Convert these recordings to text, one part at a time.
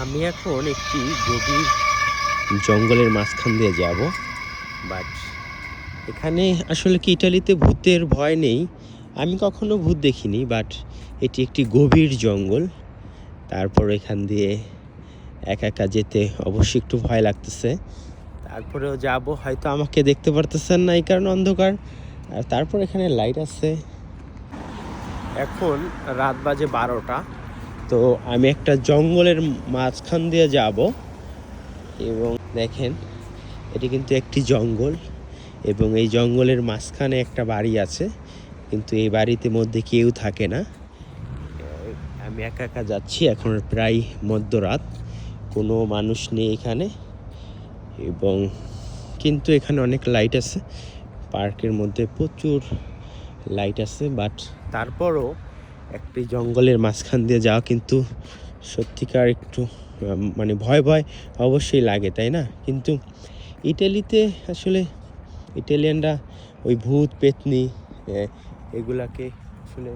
আমি এখন একটি গভীর জঙ্গলের মাঝখান দিয়ে যাব, বাট এখানে আসলে কি ইটালিতে ভূতের ভয় নেই। আমি কখনো ভূত দেখিনি, বাট এটি একটি গভীর জঙ্গল। তারপর এখান দিয়ে একা একা যেতে অবশ্যই একটু ভয় লাগতেছে। তারপরেও যাব, হয়তো আমাকে দেখতে পারতেছেন না এই কারণে অন্ধকার। আর তারপর এখানে লাইট আছে। এখন রাত বাজে 12টা। তো আমি একটা জঙ্গলের মাঝখান দিয়ে যাব এবং দেখেন এটি কিন্তু একটি জঙ্গল এবং এই জঙ্গলের মাঝখানে একটা বাড়ি আছে, কিন্তু এই বাড়িতে মধ্যে কেউ থাকে না। আমি একা একা যাচ্ছি, এখন প্রায় মধ্যরাত, কোনো মানুষ নেই এখানে। এবং কিন্তু এখানে অনেক লাইট আছে, পার্কের মধ্যে প্রচুর লাইট আছে, বাট তারপরও একটি জঙ্গলের মাঝখান দিয়ে যাওয়া কিন্তু সত্যিকার একটু মানে ভয় ভয় অবশ্যই লাগে, তাই না? কিন্তু ইটালিতে আসলে ইটালিয়ানরা ওই ভূত পেতনি এগুলাকে আসলে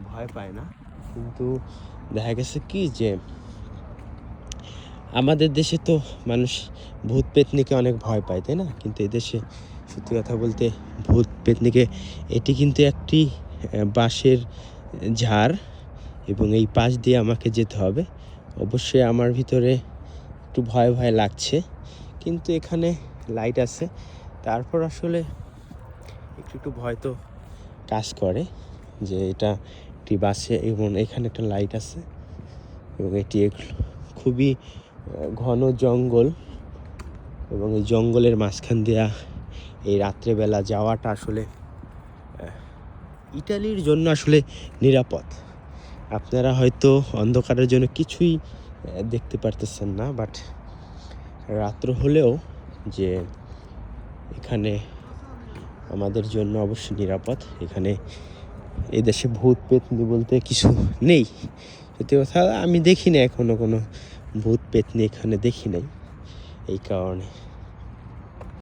ভয় পায় না। কিন্তু দেখা গেছে কি যে আমাদের দেশে তো মানুষ ভূত পেতনিকে অনেক ভয় পায়, তাই না? কিন্তু এদেশে সত্যি কথা বলতে ভূত পেতনিকে, এটি কিন্তু একটি বাঁশের ঝাড় এবং এই পাশ দিয়ে আমাকে যেতে হবে। অবশ্যই আমার ভিতরে একটু ভয় ভয় লাগছে, কিন্তু এখানে লাইট আছে, তারপর আসলে একটু একটু ভয় তো কাজ করে যে এটা একটি বাসে এবং এখানে একটা লাইট আছে এবং এটি খুবই ঘন জঙ্গল এবং এই জঙ্গলের মাঝখান দিয়া এই রাত্রেবেলা যাওয়াটা আসলে ইটালির জন্য আসলে নিরাপদ। আপনারা হয়তো অন্ধকারের জন্য কিছুই দেখতে পারতেছেন না, বাট রাত্র হলেও যে এখানে আমাদের জন্য অবশ্যই নিরাপদ। এখানে এদেশে ভূত পেতনি বলতে কিছু নেই। সত্যি কথা, আমি দেখি না এখনো কোনো ভূত পেতনি এখানে দেখি নাই, এই কারণে।